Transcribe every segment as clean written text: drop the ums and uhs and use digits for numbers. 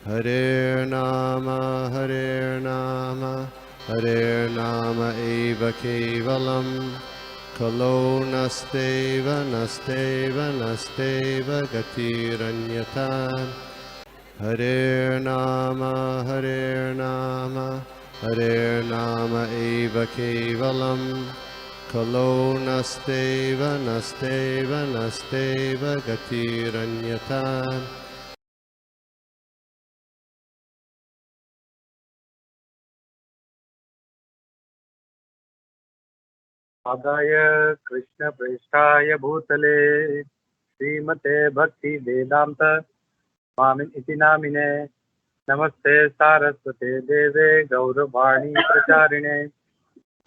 Hare Nama, Hare Nama eva kevalam, Kalo nasteva, nasteva, nasteva gatiranyata. Hare Nama, Hare Nama, Hare Nama eva kevalam, Kalo nasteva, nasteva, nasteva gatiranyata. आदाय कृष्ण प्रेष्ठाय भूतले श्रीमते भक्ति वेदांत स्वामी इति नामिने नमस्ते सारस्वते देवे गौरवाणी प्रचारिणे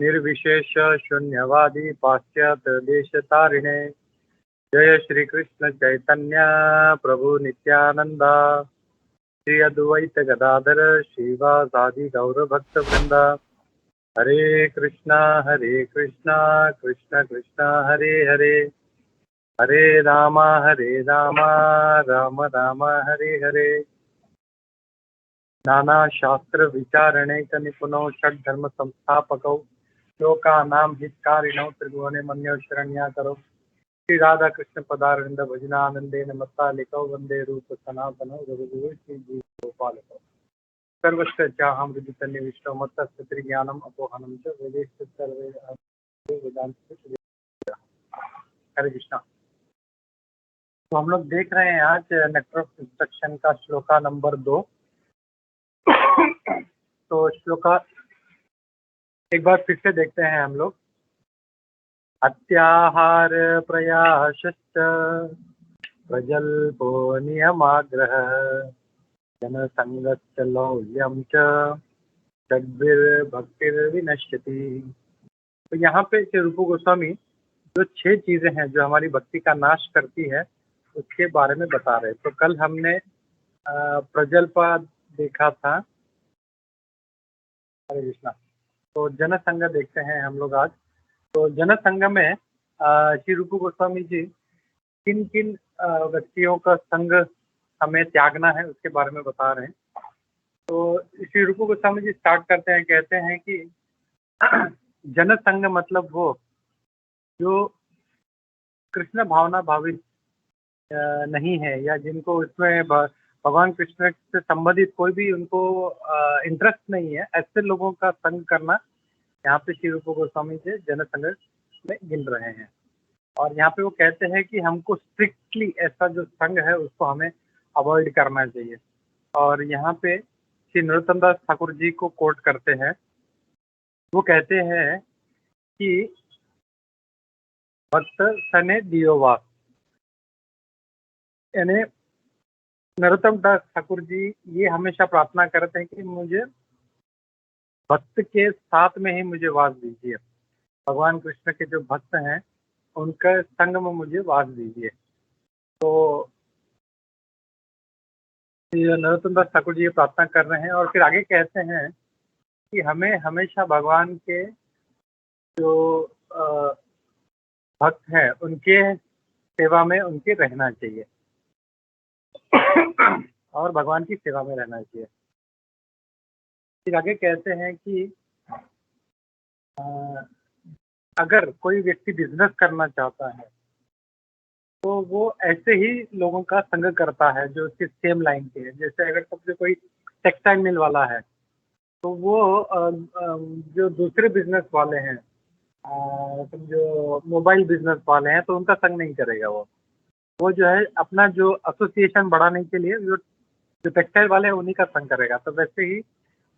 निर्विशेष शून्यवादी पाश्चात्य देशतारिणे जय श्री कृष्ण चैतन्य प्रभु नित्यानंदा श्री अद्वैत गदाधर श्रीवासादि गौर भक्त वृंदा हरे कृष्णा कृष्ण कृष्ण हरे हरे हरे राम राम राम हरे हरे नाना शास्त्र विचारणैक निपुणौ षड्धर्म संस्थापकौ लोकानां हितकारिणौ त्रिभुवने मन्यो शरण्याकरौ श्री राधा कृष्ण पदारविंद भजनानंदेन मत्तालिकौ वंदे रूप सनातनौ रघुगुरु श्री जी गोपालकौ सर्वस्य चाहं हृदि विष्णु मत्तस्य त्रिज्ञानम् अपोहनं च वेदेश्च सर्वे वेदांत। हरे कृष्णा। तो हम लोग देख रहे हैं आज नेक्टर ऑफ इंस्ट्रक्शन का श्लोका नंबर 2। तो श्लोका एक बार फिर से देखते हैं हम लोग। अत्याहार प्रयाश्च प्रजल्पो नियमाग्रह जनसंगश्च लौल्यं च षड्भिर्भक्तिर्विनश्यति। तो यहाँ पे श्री रूप गोस्वामी जो 6 चीजें हैं जो हमारी भक्ति का नाश करती है उसके बारे में बता रहे। तो कल हमने प्रजल्पा देखा था। हरे कृष्णा। तो जनसंग देखते हैं हम लोग आज। तो जनसंग में श्री रूप गोस्वामी जी किन किन व्यक्तियों का संग हमें त्यागना है उसके बारे में बता रहे हैं। तो श्री रूप गोस्वामी जी स्टार्ट करते हैं, कहते हैं कि जनसंग मतलब वो जो कृष्ण भावना भावित नहीं है या जिनको उसमें भगवान कृष्ण से संबंधित कोई भी उनको इंटरेस्ट नहीं है, ऐसे लोगों का संग करना यहाँ पे श्री रूप गोस्वामी जी जनसंग में गिन रहे हैं। और यहाँ पे वो कहते हैं कि हमको स्ट्रिक्टली ऐसा जो संग है उसको हमें अवॉइड करना चाहिए। और यहाँ पे श्री नरोत्तम दास ठाकुर जी को कोट करते हैं। वो कहते हैं कि भक्त सने दियोवास, यानी नरोत्तम दास ठाकुर जी ये हमेशा प्रार्थना करते हैं कि मुझे भक्त के साथ में ही मुझे वास दीजिए, भगवान कृष्ण के जो भक्त हैं उनका संग में मुझे वास दीजिए। तो नरोत्तम दास ठाकुर जी ये प्रार्थना कर रहे हैं और फिर आगे कहते हैं कि हमें हमेशा भगवान के जो भक्त हैं उनके सेवा में उनके रहना चाहिए और भगवान की सेवा में रहना चाहिए। फिर आगे कहते हैं कि अगर कोई व्यक्ति बिजनेस करना चाहता है तो वो ऐसे ही लोगों का संग करता है जो उसकी सेम लाइन के है। जैसे अगर सबसे कोई टेक्सटाइल मिल वाला है तो वो जो दूसरे बिजनेस वाले हैं, जो मोबाइल बिजनेस वाले हैं, तो उनका संग नहीं करेगा। वो जो है अपना जो एसोसिएशन बढ़ाने के लिए जो टेक्सटाइल वाले हैं उन्हीं का संग करेगा। तो वैसे ही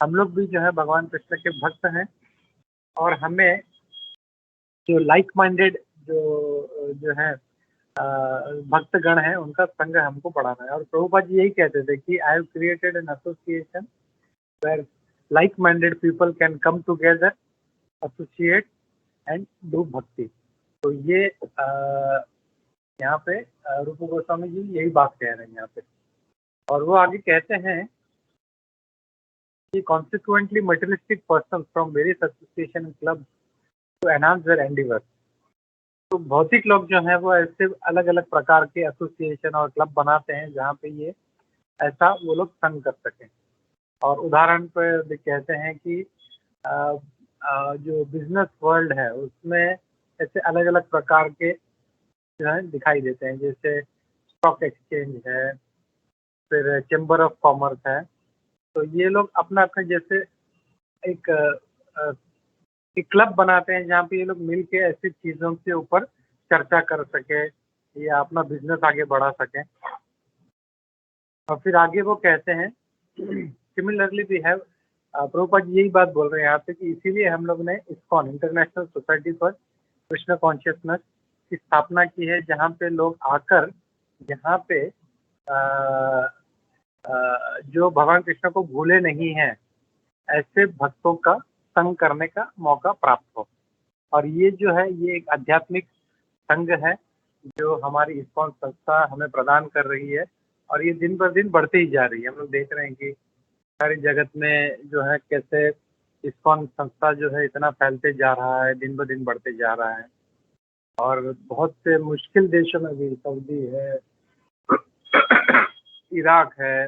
हम लोग भी जो है भगवान कृष्ण के भक्त हैं और हमें जो लाइक माइंडेड जो है भक्तगण है उनका संग हमको बढ़ाना है। और प्रभुपाद जी यही कहते थे कि I have created an association where like minded people can come together, associate and do bhakti. तो ये यहाँ पे रूप गोस्वामी जी यही बात कह रहे हैं यहाँ पे। और वो आगे कहते हैं कि consequently materialistic person from various association and club to enhance their endeavour. तो भौतिक लोग जो हैं वो ऐसे अलग अलग प्रकार के एसोसिएशन और क्लब बनाते हैं जहाँ पे ये ऐसा वो लोग संग कर सकें। और उदाहरण पर कहते हैं कि जो बिजनेस वर्ल्ड है उसमें ऐसे अलग अलग प्रकार के जो है दिखाई देते हैं, जैसे स्टॉक एक्सचेंज है, फिर चेम्बर ऑफ कॉमर्स है। तो ये लोग अपना अपने जैसे एक एक क्लब बनाते हैं जहाँ पे ये लोग मिल के ऐसी चीज़ों के ऊपर चर्चा कर सके या अपना बिजनेस आगे बढ़ा सकें। और फिर आगे वो कहते हैं similarly we have Prabhupada ji यही बात बोल रहे हैं यहाँ पे कि इसीलिए हम लोग ने ISKCON international society for Krishna consciousness की स्थापना की है, जहाँ पे लोग आकर यहाँ पे जो भगवान कृष्ण को भूले नहीं हैं ऐसे भक्तों का संग करने का मौका प्राप्त हो। और ये जो है ये एक आध्यात्मिक संघ है जो हमारी इस्कॉन संस्था हमें प्रदान कर रही है, और ये दिन ब दिन बढ़ती ही जा रही है। हम लोग देख रहे हैं कि सारी जगत में जो है कैसे इस्कॉन संस्था जो है इतना फैलते जा रहा है, दिन ब दिन बढ़ते जा रहा है। और बहुत से मुश्किल देशों में भी, सऊदी है, इराक है,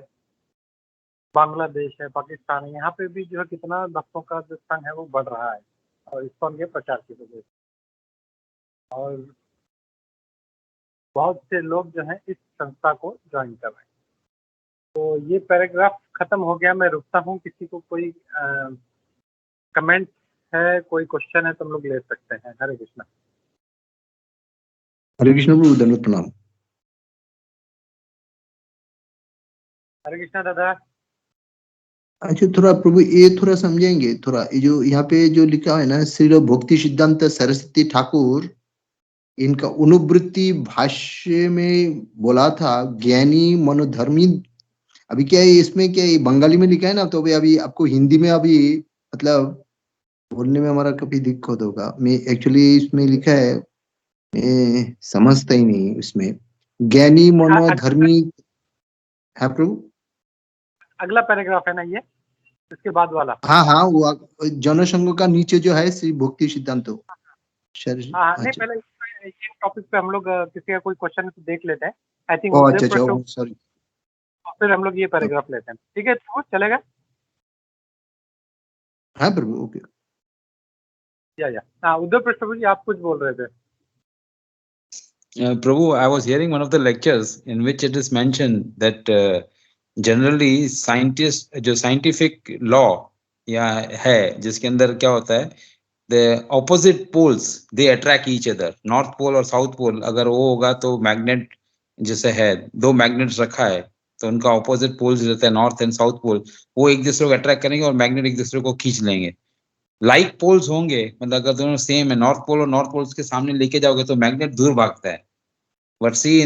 बांग्लादेश है, पाकिस्तान है, यहाँ पे भी जो है कितना भक्तों का जो संघ है वो बढ़ रहा है और इस्कॉन के प्रचार की वजह से। और बहुत से लोग जो हैं इस संस्था को ज्वाइन कर रहे हैं। तो ये पैराग्राफ खत्म हो गया, मैं रुकता हूँ। किसी को कोई कमेंट है, कोई क्वेश्चन है तो हम लोग ले सकते हैं। हरे कृष्णा। हरे कृष्ण प्रभु, दंडवत प्रणाम। हरे कृष्णा दादा। अच्छा, थोड़ा प्रभु ये थोड़ा समझेंगे, थोड़ा ये जो यहाँ पे जो लिखा है ना, श्री भक्ति सिद्धांत सरस्वती ठाकुर, इनका अनुवृत्ति भाष्य में बोला था ज्ञानी मनोधर्मी। अभी क्या है इसमें, क्या है बंगाली में लिखा है ना, तो अभी आपको हिंदी में अभी मतलब बोलने में हमारा कभी दिक्कत होगा। मैं एक्चुअली इसमें लिखा है, मैं समझता ही नहीं इसमें। ज्ञानी मनोधर्मी है प्रभु। अगला पैराग्राफ है ना ये, इसके बाद वाला। हाँ हाँ, वो जनसंघ का नीचे जो है श्री भक्ति सिद्धांत। हाँ नहीं, अच्छा, पहले ये टॉपिक पे हम लोग किसी का कोई क्वेश्चन तो देख लेते हैं। आई थिंक ओ उदय अच्छा प्रश्न, अच्छा, सॉरी। फिर हम लोग ये पैराग्राफ लेते हैं। ठीक है, तो चलेगा। हाँ प्रभु, ओके। या हाँ, उदय प्रश्न जी आप कुछ बोल रहे थे। Prabhu, I was hearing one of the lectures in which it is mentioned that generally scientists, जो scientific law या है जिसके अंदर क्या होता है, the opposite poles they attract each other. North pole और south pole अगर वो होगा तो magnet जैसे है, दो magnets रखा है तो उनका opposite poles रहता है north and south pole, वो एक दूसरे को attract करेंगे और magnet एक दूसरे को खींच लेंगे। लाइक पोल्स होंगे, मतलब अगर दोनों सेम है, नॉर्थ पोल और नॉर्थ पोल्स के सामने लेके जाओगे तो मैग्नेट दूर भागता है। But see,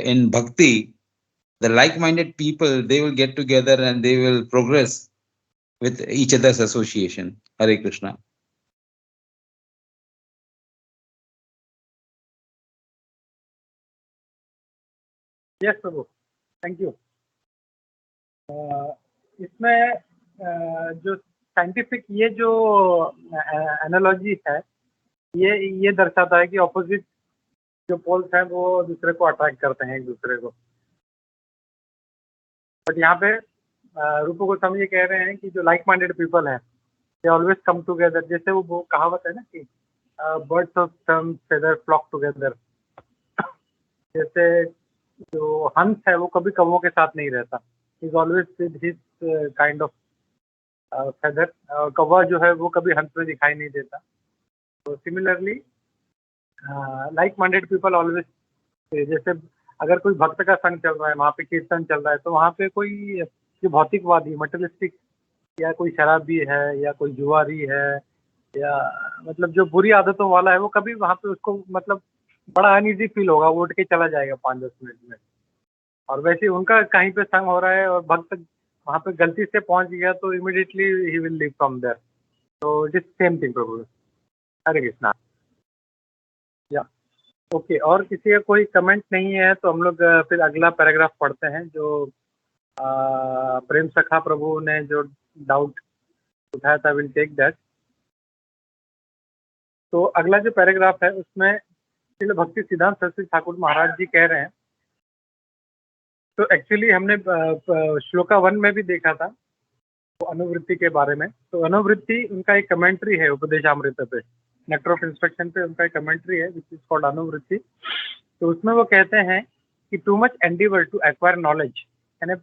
in bhakti, the like-minded people, they will get together and they will progress with each other's association. Hare Krishna. Yes Prabhu, thank you. इसमें जो साइंटिफिक ये जो एनालॉजी है ये दर्शाता है कि ऑपोजिट जो पोल्स हैं वो दूसरे को अट्रैक्ट करते हैं एक दूसरे को। बट यहाँ पे रूप गोस्वामी ये कह रहे हैं कि जो लाइक माइंडेड पीपल हैं दे ऑलवेज कम टुगेदर। जैसे वो कहावत है ना कि birds of same feather flock together. जैसे जो हंस है वो कभी कौवों के साथ नहीं रहता, is always with his kind of feather. कौवा जो है वो कभी हंस में दिखाई नहीं देता। तो similarly like minded people always, जैसे अगर कोई भक्त का संग चल रहा है, वहाँ पे कीर्तन चल रहा है, तो वहाँ पे कोई जो भौतिकवादी मटेरियलिस्टिक या कोई शराबी है या कोई जुआरी है या मतलब जो बुरी आदतों वाला है, वो कभी वहाँ पे उसको मतलब बड़ा अनईजी फील होगा, वो उठ के चला जाएगा 5-10 मिनट में। और वैसे उनका कहीं पे संग हो रहा है और भक्त वहाँ पे गलती से पहुँच गया तो immediately he will leave from there. तो इट इज सेम थिंग प्रभु। हरे कृष्णा। या ओके, और किसी का कोई कमेंट नहीं है तो हम लोग फिर अगला पैराग्राफ पढ़ते हैं। जो प्रेम सखा प्रभु ने जो डाउट उठाया था, विल टेक दैट। तो अगला जो पैराग्राफ है उसमें श्रील भक्ति सिद्धांत सरस्वती ठाकुर महाराज जी कह रहे हैं तो एक्चुअली हमने श्लोका 1 में भी देखा था तो अनुवृत्ति के बारे में। तो अनुवृत्ति उनका एक कमेंट्री है उपदेशामृत पे, नेक्टर ऑफ इंस्ट्रक्शन पे उनका एक कमेंट्री है विच इज कॉल्ड अनुवृत्ति। तो उसमें वो कहते हैं कि too much endeavour to acquire knowledge, यानी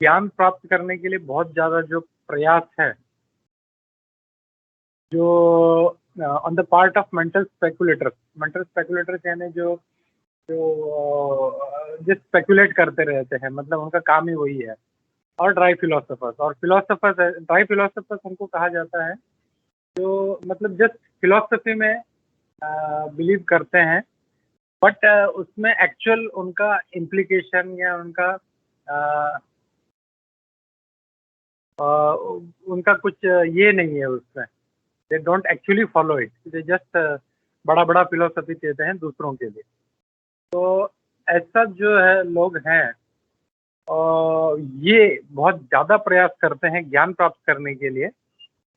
ज्ञान प्राप्त करने के लिए बहुत ज़्यादा जो प्रयास है, जो on the part of mental speculators यानी जो स्पेकुलेट करते रहते हैं, मतलब उनका काम ही वही है। और ड्राई फिलोसफर्स उनको कहा जाता है जो मतलब जस्ट फिलोसफी में बिलीव करते हैं, बट उसमें एक्चुअल उनका इम्प्लीकेशन या उनका कुछ ये नहीं है उसमें, they don't actually follow it, they just बड़ा बड़ा फिलोसफी देते हैं दूसरों के लिए। तो ऐसा जो है लोग हैं और ये बहुत ज़्यादा प्रयास करते हैं ज्ञान प्राप्त करने के लिए,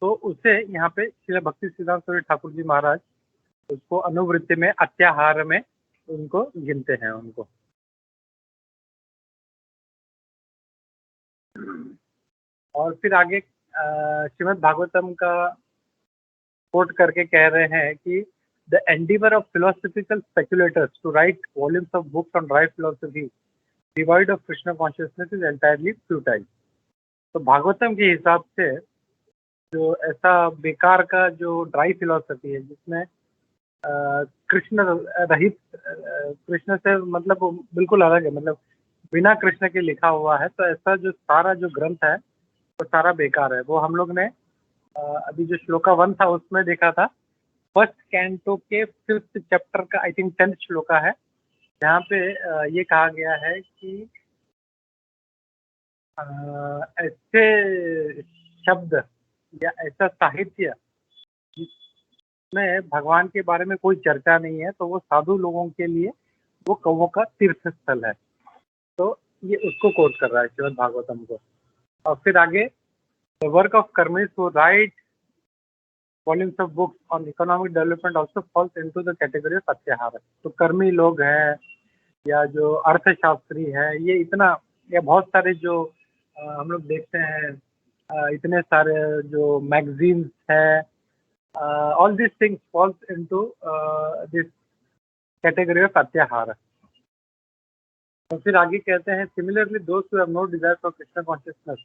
तो उसे यहाँ पे श्री भक्ति सिद्धांत सूरी ठाकुर जी महाराज उसको अनुवृत्ति में अत्याहार में उनको गिनते हैं उनको। और फिर आगे श्रीमद् भागवतम का कोट करके कह रहे हैं कि the endeavour of philosophical speculators to write volumes of books on dry philosophy devoid of Krishna consciousness is entirely futile. तो भागवतम के हिसाब से जो ऐसा बेकार का जो ड्राई फिलोसफी है जिसमें कृष्ण रहित, कृष्ण से मतलब बिल्कुल अलग है, मतलब बिना कृष्ण के लिखा हुआ है, तो ऐसा जो सारा जो ग्रंथ है वो सारा बेकार है। वो हम लोग ने अभी जो श्लोका 1 था उसमें देखा था, फर्स्ट कैंटो के 5th चैप्टर का आई थिंक 10th श्लोका है, जहाँ पे ये कहा गया है कि ऐसे शब्द या ऐसा साहित्य जिसमें भगवान के बारे में कोई चर्चा नहीं है, तो वो साधु लोगों के लिए वो कौवों का तीर्थ स्थल है। तो ये उसको कोट कर रहा है श्रीमद् भागवतम को। और फिर आगे the work of karmis who write volumes of books on economic development also falls into the category of atyahara. तो कर्मी लोग हैं या जो अर्थशास्त्री है, ये इतना या बहुत सारे जो हम लोग देखते हैं इतने सारे जो मैगजीन्स है, all this things falls into this category of atyahara. और फिर आगे कहते हैं similarly those who have no desire for Krishna consciousness,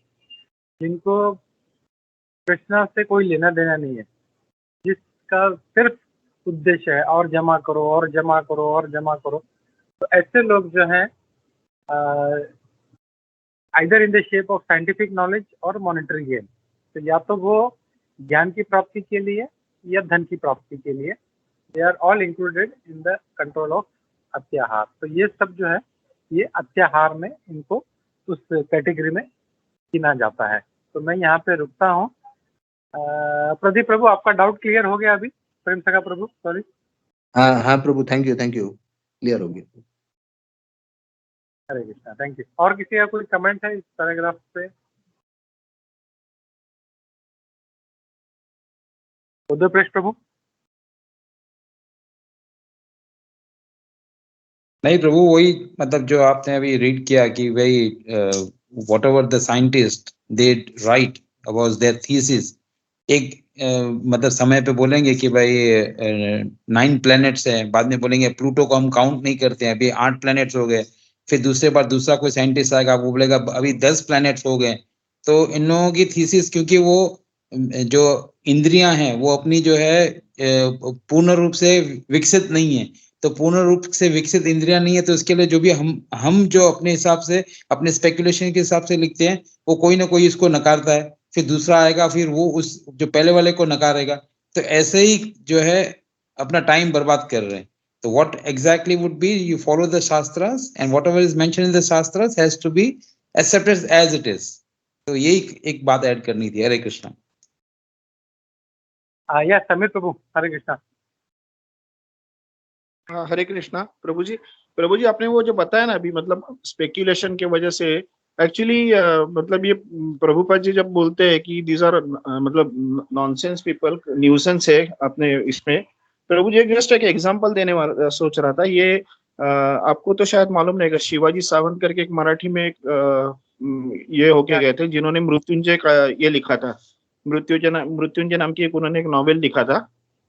जिनको कृष्णा से कोई लेना देना नहीं है, जिसका सिर्फ उद्देश्य है और जमा करो और जमा करो और जमा करो, तो ऐसे लोग जो हैं either in the shape of scientific knowledge और मॉनेटरी गेन, तो या तो वो ज्ञान की प्राप्ति के लिए या धन की प्राप्ति के लिए, they are all included in the control of atyahara. तो ये सब जो है ये अत्याहार में इनको उस कैटेगरी में गिना जाता है। तो मैं यहाँ पे रुकता हूँ। प्रदीप प्रभु, आपका डाउट क्लियर हो गया अभी? प्रेम सखा प्रभु, सॉरी। हाँ प्रभु, थैंक यू क्लियर हो गया। हरे कृष्णा, थैंक यू। और किसी का कोई कमेंट है इस पैराग्राफ पे? उद्धव प्रभु? नहीं प्रभु, वही मतलब जो आपने अभी रीड किया कि भाई what ever the scientist they right about their thesis, एक मतलब समय पे बोलेंगे कि भाई 9 प्लैनेट्स हैं, बाद में बोलेंगे प्लूटो को हम काउंट नहीं करते हैं, अभी 8 प्लैनेट्स हो गए, फिर दूसरे बार दूसरा कोई साइंटिस्ट आएगा वो बोलेगा अभी 10 प्लैनेट्स हो गए। तो इन लोगों की थीसिस, क्योंकि वो जो इंद्रियां हैं वो अपनी जो है पूर्ण रूप से विकसित नहीं है, तो पूर्ण रूप से विकसित इंद्रियां नहीं है, तो इसके लिए जो भी हम जो अपने हिसाब से अपने स्पेकुलेशन के हिसाब से लिखते हैं वो कोई ना कोई इसको नकारता है, फिर दूसरा आएगा फिर वो उस जो पहले वाले को नकारेगा। तो ऐसे ही जो है अपना टाइम बर्बाद कर रहे हैं। तो what exactly would be, you follow the shastras and whatever is mentioned in the shastras has to be accepted as it is. तो यही एक बात ऐड करनी थी। हरे कृष्णा। या समीर प्रभु, हरे कृष्णा। हाँ, हरे कृष्णा प्रभु जी आपने वो जो बताया ना अभी, मतलब स्पेक्यूलेशन के वजह से एक्चुअली मतलब ये प्रभुपाद जी जब बोलते हैं कि दीज आर मतलब नॉनसेंस पीपल, न्यूसेंस है अपने इसमें, प्रभु जी जस्ट एक एग्जांपल देने वाला सोच रहा था। ये आपको तो शायद मालूम रहेगा, शिवाजी सावंत करके एक मराठी में एक ये होके गए थे जिन्होंने मृत्युंजय का ये लिखा था, मृत्युंजय नाम की एक उन्होंने एक नॉवेल लिखा था।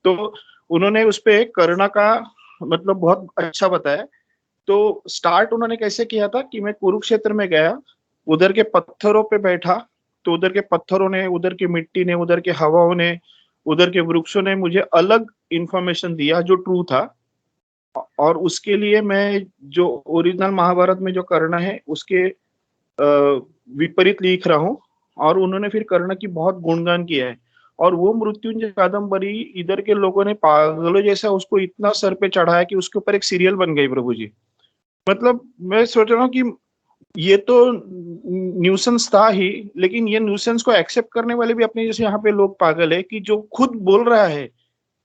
तो उन्होंने उस पे करुणा का मतलब बहुत अच्छा बताया। तो स्टार्ट उन्होंने कैसे किया था कि मैं कुरुक्षेत्र में गया, उधर के पत्थरों पे बैठा, तो उधर के पत्थरों ने, उधर की मिट्टी ने, उधर के हवाओं ने, उधर के वृक्षों ने मुझे अलग इंफॉर्मेशन दिया जो ट्रू था। और उसके लिए मैं जो ओरिजिनल महाभारत में जो कर्ण है उसके विपरीत लिख रहा हूँ। और उन्होंने फिर कर्ण की बहुत गुणगान किया है। और वो मृत्युंजय कादम्बरी इधर के लोगों ने पागलों जैसा उसको इतना सर पे चढ़ाया कि उसके ऊपर एक सीरियल बन गई प्रभु जी। मतलब मैं सोच रहा हूँ कि ये तो न्यूसेंस था ही, लेकिन ये न्यूसेंस को एक्सेप्ट करने वाले भी अपने जैसे यहाँ पे लोग पागल है कि जो खुद बोल रहा है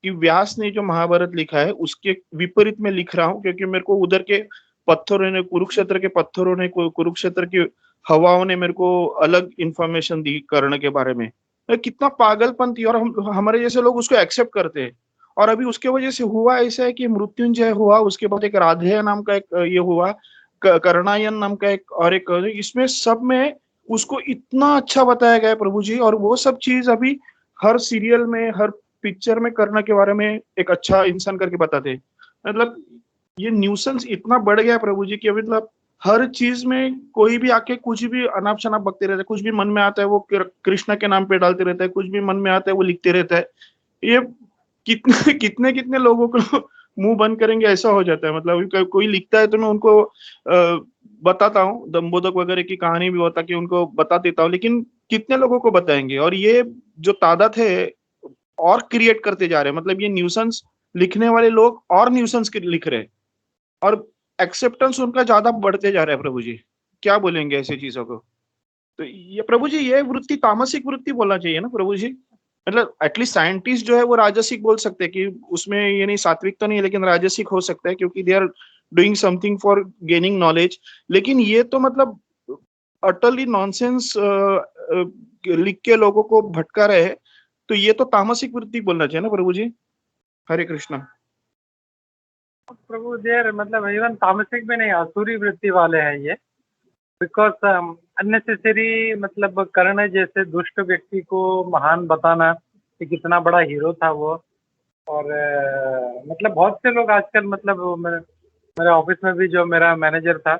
कि व्यास ने जो महाभारत लिखा है उसके विपरीत में लिख रहा हूँ, क्योंकि मेरे को उधर के पत्थरों ने, कुरुक्षेत्र के पत्थरों ने, कुरुक्षेत्र की हवाओं ने मेरे को अलग इंफॉर्मेशन दी कर्ण के बारे में। कितना पागलपन थी, और हमारे जैसे लोग उसको एक्सेप्ट करते हैं। और अभी उसके वजह से हुआ ऐसा है कि मृत्युंजय हुआ, उसके बाद एक राधेय नाम का एक ये हुआ, करणायन नाम का एक, और एक इसमें सब में उसको इतना अच्छा बताया गया है प्रभु जी। और वो सब चीज अभी हर सीरियल में, हर पिक्चर में कर्ण के बारे में एक अच्छा इंसान करके बताते हैं। मतलब ये न्यूसेंस इतना बढ़ गया प्रभु जी कि मतलब हर चीज में कोई भी आके कुछ भी अनाप शनाप बकते रहते हैं, कुछ भी मन में आता है वो कृष्णा के नाम पे डालते रहता है, कुछ भी मन में आता है वो लिखते रहता है। ये कितने कितने कितने लोगों को मुंह बंद करेंगे ऐसा हो जाता है। मतलब कोई लिखता है तो मैं उनको बताता हूँ, दम्बोदक वगैरह की कहानी भी होता कि उनको बता देता हूँ, लेकिन कितने लोगों को बताएंगे। और ये जो तादाद है और क्रिएट करते जा रहे हैं। मतलब ये न्यूसेंस लिखने वाले लोग और न्यूसेंस लिख रहे हैं, और एक्सेप्टेंस उनका ज्यादा बढ़ते जा रहा है प्रभु जी। क्या बोलेंगे ऐसी चीजों को? तो ये प्रभु जी, ये वृत्ति तामसिक वृत्ति बोलना चाहिए ना प्रभु जी। मतलब एटलीस्ट साइंटिस्ट जो है वो राजसिक बोल सकते हैं कि उसमें ये नहीं, सात्विक तो नहीं है, लेकिन राजसिक हो सकता है क्योंकि they are doing something for gaining knowledge. लेकिन ये तो मतलब अटरली नॉनसेंस लिख के लोगों को भटका रहे हैं। तो ये तो तामसिक वृत्ति बोलना चाहिए ना प्रभु जी। हरे कृष्णा। प्रभु देर मतलब इवन तामसिक भी नहीं, आसुरी वृत्ति वाले हैं ये। बिकॉज अननेसेसरी मतलब कर्ण जैसे दुष्ट व्यक्ति को महान बताना कि कितना बड़ा हीरो था वो। और मतलब बहुत से लोग आजकल मतलब मेरे ऑफिस में भी जो मेरा मैनेजर था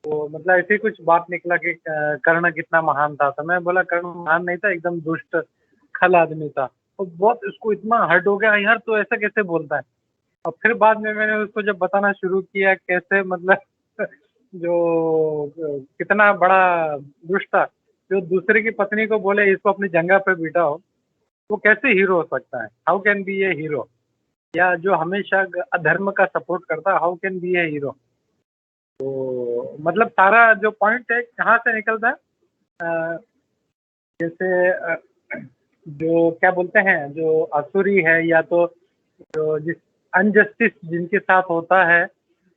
वो मतलब ऐसे कुछ बात निकला कि कर्ण कितना महान था। तो मैं बोला कर्ण महान नहीं था, एकदम दुष्ट खल आदमी था। तो बहुत उसको इतना हर्ट हो गया, यार तो ऐसा कैसे बोलता है। और फिर बाद में मैंने उसको जब बताना शुरू किया कैसे मतलब जो कितना बड़ा दुष्ट था, जो दूसरे की पत्नी को बोले इसको अपनी जगह पे बिठाओ, वो कैसे हीरो हो सकता है, how can be A hero. या जो हमेशा अधर्म का सपोर्ट करता है, how can be A hero. तो मतलब सारा जो पॉइंट है कहाँ से निकलता है, जैसे जो क्या बोलते हैं जो असुरी है या तो जो जिस अनजस्टिस जिनके साथ होता है,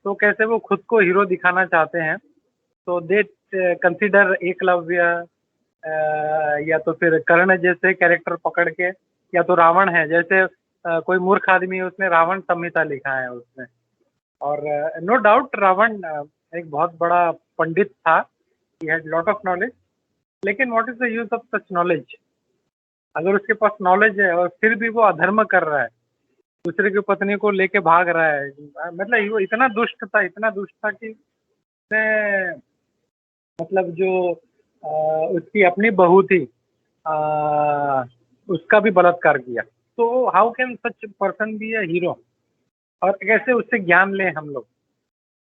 तो कैसे वो खुद को हीरो दिखाना चाहते हैं। तो दे कंसिडर एकलव्य या तो फिर कर्ण जैसे कैरेक्टर पकड़ के, या तो रावण है जैसे कोई मूर्ख आदमी है उसने रावण संहिता लिखा है उसने। और नो डाउट रावण एक बहुत बड़ा पंडित था, he had lot of knowledge. लेकिन what is the use of such knowledge, अगर उसके पास नॉलेज है और फिर भी वो अधर्म कर रहा है, दूसरे की पत्नी को लेके भाग रहा है। मतलब वो इतना दुष्ट था, इतना दुष्ट था कि उसने मतलब जो उसकी अपनी बहू थी उसका भी बलात्कार किया। तो how can such person be a hero, और कैसे उससे ज्ञान लें हम लोग।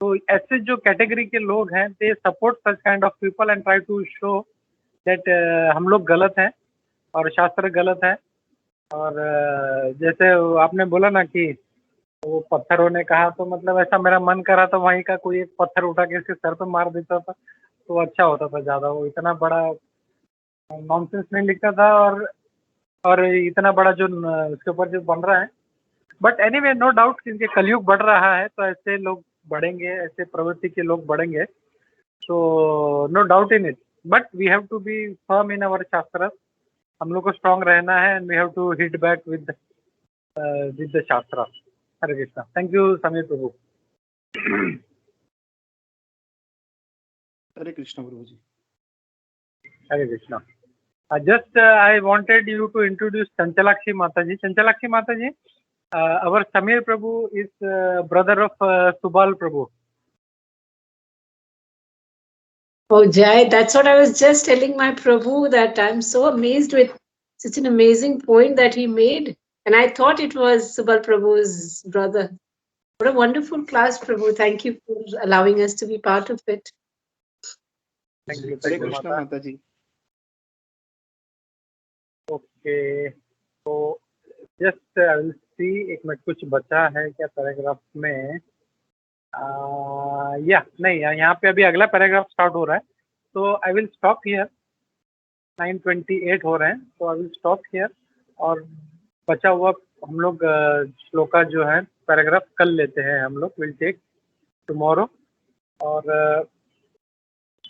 तो ऐसे जो कैटेगरी के लोग हैं they support such kind of people and try to show that हम लोग गलत हैं और शास्त्र गलत है। और जैसे आपने बोला ना कि वो पत्थरों ने कहा, तो मतलब ऐसा मेरा मन करा तो वहीं का कोई एक पत्थर उठा के इसके सर पे मार देता था तो अच्छा होता था ज़्यादा। वो इतना बड़ा नॉनसेंस नहीं लिखता था, और इतना बड़ा जो उसके ऊपर जो बन रहा है। बट एनीवे नो डाउट इनके कलयुग बढ़ रहा है तो ऐसे लोग बढ़ेंगे, ऐसे प्रवृत्ति के लोग बढ़ेंगे। So no doubt in it, but we have to be firm in our shastra. हम लोग को स्ट्रांग रहना है and we have to hit back with the shastra. Hare Krishna. Thank you Samir prabhu. Hare Krishna prabhu ji. Hare Krishna. Just I wanted you to introduce Chanchalakshi Mataji. Chanchalakshi Mataji, our Samir Prabhu is brother of Subal Prabhu. Oh, Jai, that's what I was just telling my Prabhu, that I'm so amazed with such an amazing point that he made. And I thought it was Subal Prabhu's brother. What a wonderful class, Prabhu. Thank you for allowing us to be part of it. Thank you. Hare Thank you, Krishna Mata. माता जी. Okay. So just I will see एक minute कुछ बचा है क्या paragraph में. या नहीं, यहाँ पे अभी अगला पैराग्राफ स्टार्ट हो रहा है. तो आई विल स्टॉप हियर. 9:28 हो रहे हैं, तो आई विल स्टॉप हियर. और बचा हुआ हम लोग श्लोका जो है पैराग्राफ कल लेते हैं हम लोग. Will take tomorrow. और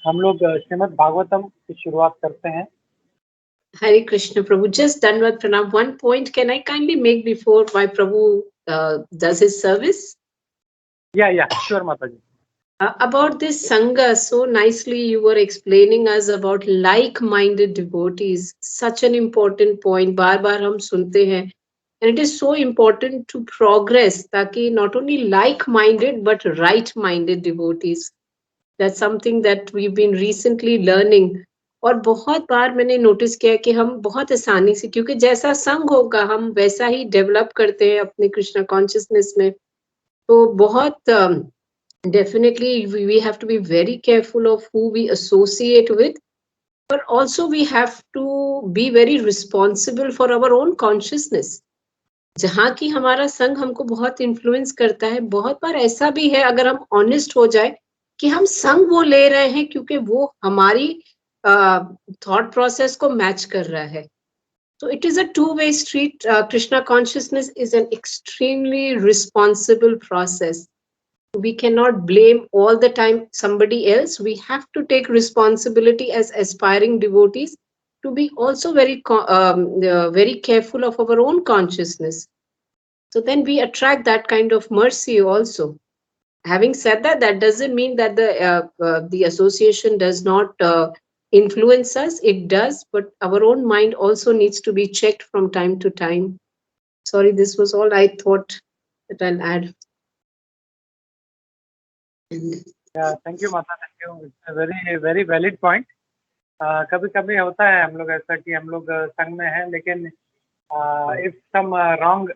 हम लोग श्रीमद् भागवतम की शुरुआत करते हैं. Hare Krishna, Prabhu. Just Dandavat Pranam. One point can I kindly make before my Prabhu does his service? या श्योर माता जी. About this Sangha, so nicely you were explaining us about like-minded devotees. Such an important point. बार-बार हम सुनते हैं. And it is so important to progress, ताकि not only like-minded but right-minded devotees. That's something that we've been recently learning. और बहुत बार मैंने notice किया कि हम बहुत आसानी से, क्योंकि जैसा संग होगा हम वैसा ही डेवलप करते हैं अपने कृष्णा कॉन्शियसनेस में. तो बहुत definitely we have to be very careful of who we associate with, but also we have to be very responsible for our own consciousness. जहाँ की हमारा संग हमको बहुत इन्फ्लुएंस करता है. बहुत बार ऐसा भी है, अगर हम ऑनेस्ट हो जाए, कि हम संग वो ले रहे हैं क्योंकि वो हमारी थॉट प्रोसेस को मैच कर रहा है. So it is a two-way street. Krishna consciousness is an extremely responsible process. We cannot blame all the time somebody else. We have to take responsibility as aspiring devotees to be also very careful of our own consciousness. So then we attract that kind of mercy also. Having said that, that doesn't mean that the association does not influence us. It does, but our own mind also needs to be checked from time to time. Sorry, this was all I thought that I'll add. Thank you Mata. Thank you. It's very very valid point. कभी कभी होता है हम लोग ऐसा कि हम लोग संग में हैं, लेकिन if some wrong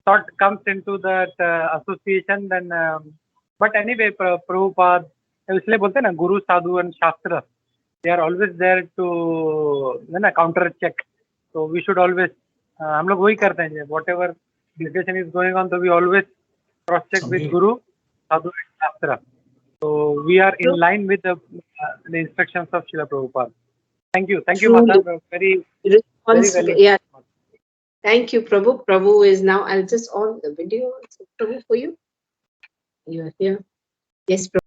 thought comes into that association, then but anyway Prabhupada इसलिए बोलते हैं ना, गुरु साधु एंड शास्त्र, they are always there to ना counter check. So we should always हम लोग वही करते हैं. whatever discussion is going on, so we always cross check with guru, sadhu and shastra. So we are in line with the instructions of Srila Prabhupada. Thank you Mata. Very Responsible. Yeah. Thank you, Prabhu. Prabhu is now, I'll just on the video, Prabhu, for you. You are here. Yes, Prabhu.